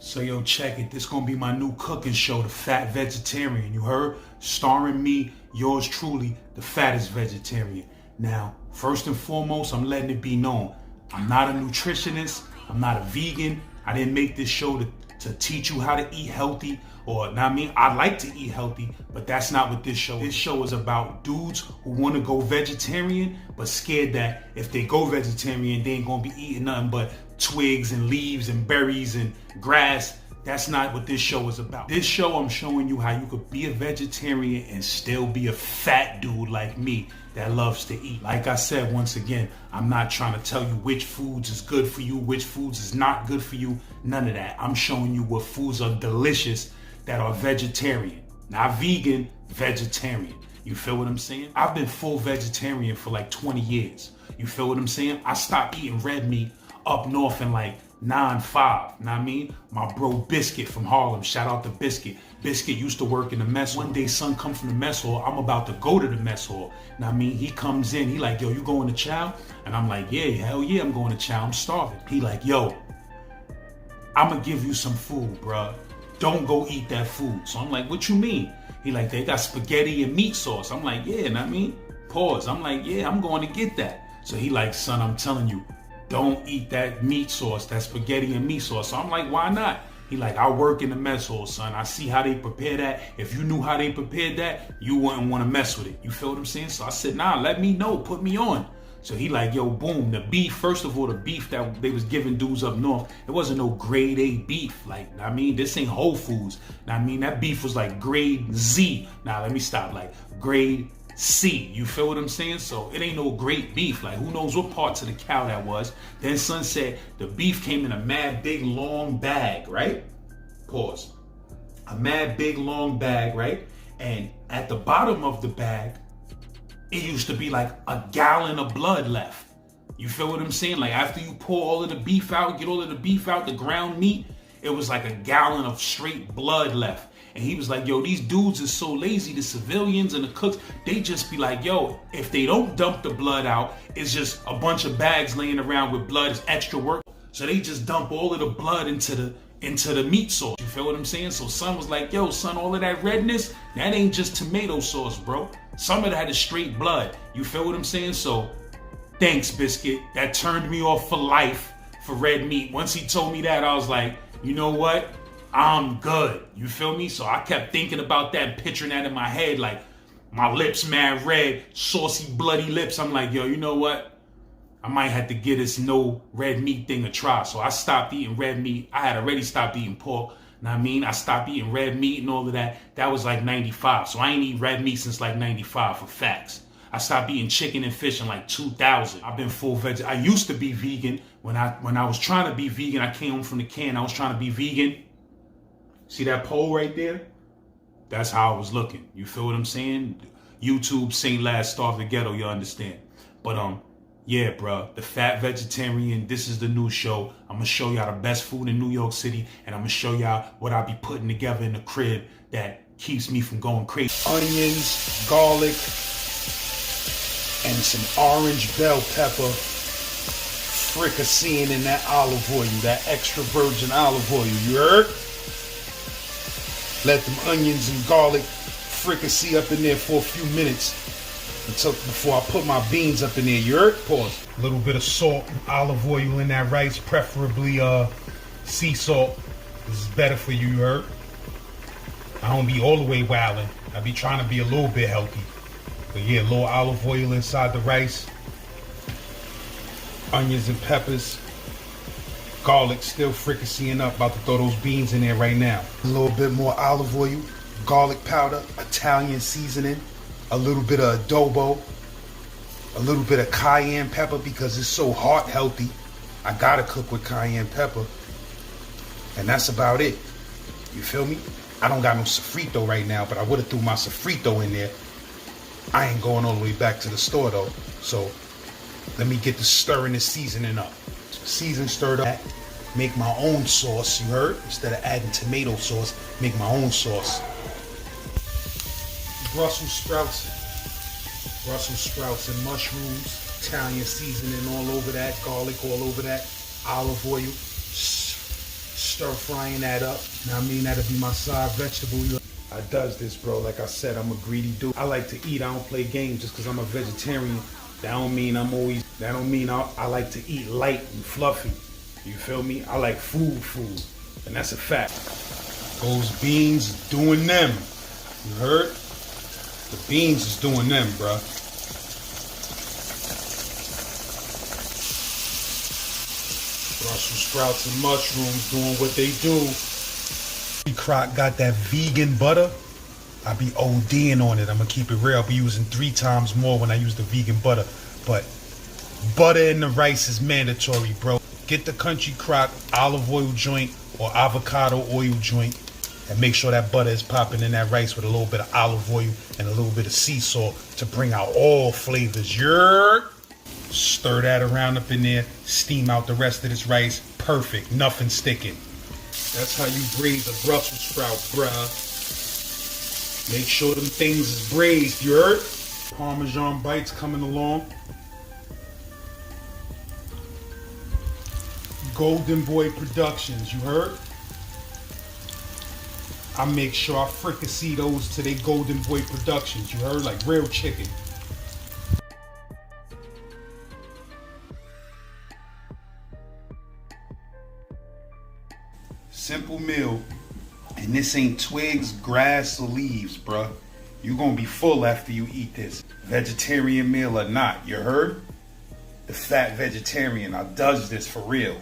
So yo, check it. This gonna be my new cooking show, The Fat Vegetarian. You heard? Starring me, yours truly, the fattest vegetarian. Now, first and foremost, I'm letting it be known. I'm not a nutritionist. I'm not a vegan. I didn't make this show to teach you how to eat healthy, or I mean, I like to eat healthy, but that's not what this show is. This show is about dudes who want to go vegetarian, but scared that if they go vegetarian, they ain't gonna be eating nothing but twigs and leaves and berries and grass. That's not what this show is about. This show, I'm showing you how you could be a vegetarian and still be a fat dude like me that loves to eat. Like I said, once again, I'm not trying to tell you which foods is good for you, which foods is not good for you, none of that. I'm showing you what foods are delicious that are vegetarian, not vegan, vegetarian. You feel what I'm saying? I've been full vegetarian for like 20 years. You feel what I'm saying? I stopped eating red meat up north in like 9-5, know what I mean? My bro Biscuit from Harlem, shout out to Biscuit. Biscuit used to work in the mess hall. One day son come from the mess hall, I'm about to go to the mess hall. Know what I mean? He comes in, he like, yo, you going to chow? And I'm like, yeah, hell yeah, I'm going to chow, I'm starving. He like, yo, I'ma give you some food, bruh. Don't go eat that food. So I'm like, what you mean? He like, they got spaghetti and meat sauce. I'm like, yeah, know what I mean? Pause. I'm like, yeah, I'm going to get that. So he like, son, I'm telling you, don't eat that meat sauce, that spaghetti and meat sauce. So I'm like, why not? He like, I work in the mess hall, son. I see how they prepare that. If you knew how they prepared that, you wouldn't want to mess with it. You feel what I'm saying? So I said, nah, let me know. Put me on. So he like, yo, boom, the beef. First of all, the beef that they was giving dudes up north, it wasn't no grade A beef. Like, I mean, this ain't Whole Foods. I mean, that beef was like grade Z. Now, let me stop. Like, grade C. You feel what I'm saying? So it ain't no great beef. Like, who knows what parts of the cow that was. Then son said the beef came in a mad big long bag, right? Pause. A mad big long bag, right? And at the bottom of the bag, it used to be like a gallon of blood left. You feel what I'm saying? Like, after you pour all of the beef out, get all of the beef out, the ground meat, it was like a gallon of straight blood left. And he was like, yo, these dudes are so lazy, the civilians and the cooks, they just be like, yo, if they don't dump the blood out, it's just a bunch of bags laying around with blood, is extra work. So they just dump all of the blood into the meat sauce. You feel what I'm saying? So son was like, yo, son, all of that redness, that ain't just tomato sauce, bro. Some of that is straight blood. You feel what I'm saying? So thanks, Biscuit. That turned me off for life for red meat. Once he told me that, I was like, you know what? I'm good. You feel me? So I kept thinking about that and picturing that in my head, like my lips mad red, saucy, bloody lips. I'm like, yo, you know what? I might have to give this no red meat thing a try. So I stopped eating red meat. I had already stopped eating pork. Know what I mean? I stopped eating red meat and all of that. That was like 95. So I ain't eat red meat since like 95 for facts. I stopped eating chicken and fish in like 2000. I've been full veg. I used to be vegan. When I was trying to be vegan, I came home from the can. I was trying to be vegan. See that pole right there? That's how I was looking. You feel what I'm saying? YouTube, St. Lad, Starve the Ghetto, you understand. But yeah, bro, The Fat Vegetarian, this is the new show. I'm gonna show y'all the best food in New York City, and I'm gonna show y'all what I be putting together in the crib that keeps me from going crazy. Onions, garlic, and some orange bell pepper, fricasseing in that olive oil, that extra virgin olive oil, you heard? Let them onions and garlic fricassee up in there for a few minutes before I put my beans up in there. You heard? Pause. A little bit of salt, olive oil in that rice, preferably sea salt. This is better for you, you heard? I don't be all the way wildin'. I be trying to be a little bit healthy. But yeah, a little olive oil inside the rice. Onions and peppers. Garlic still fricasseeing up. About to throw those beans in there right now. A little bit more olive oil, garlic powder, Italian seasoning, a little bit of adobo, a little bit of cayenne pepper because it's so heart healthy. I gotta cook with cayenne pepper. And that's about it. You feel me? I don't got no sofrito right now, but I would have threw my sofrito in there. I ain't going all the way back to the store though. So let me get the stirring and seasoning up. Season stirred up. Make my own sauce, you heard? Instead of adding tomato sauce, make my own sauce. Brussels sprouts and mushrooms, Italian seasoning all over that, garlic all over that, olive oil. stir frying that up. Now I mean, that'll be my side vegetable. I does this, bro. Like I said, I'm a greedy dude. I like to eat. I don't play games just because I'm a vegetarian. That don't mean I like to eat light and fluffy. You feel me? I like food. And that's a fact. Those beans doing them. You heard? The beans is doing them, bruh. Brussels sprouts and mushrooms doing what they do. Croc got that vegan butter. I be ODing on it. I'm gonna keep it real. I'll be using 3 times more when I use the vegan butter. But butter in the rice is mandatory, bro. Get the Country Crock olive oil joint or avocado oil joint, and make sure that butter is popping in that rice with a little bit of olive oil and a little bit of sea salt to bring out all flavors. Stir that around up in there. Steam out the rest of this rice. Perfect. Nothing sticking. That's how you braise a Brussels sprout, bruh. Make sure them things is braised, you heard? Parmesan bites coming along. Golden Boy Productions, you heard? I make sure I fricassee those to they Golden Boy Productions, you heard? Like real chicken. Simple meal. And this ain't twigs, grass, or leaves, bruh. You gonna be full after you eat this. Vegetarian meal or not, you heard? The fat vegetarian, I does this for real.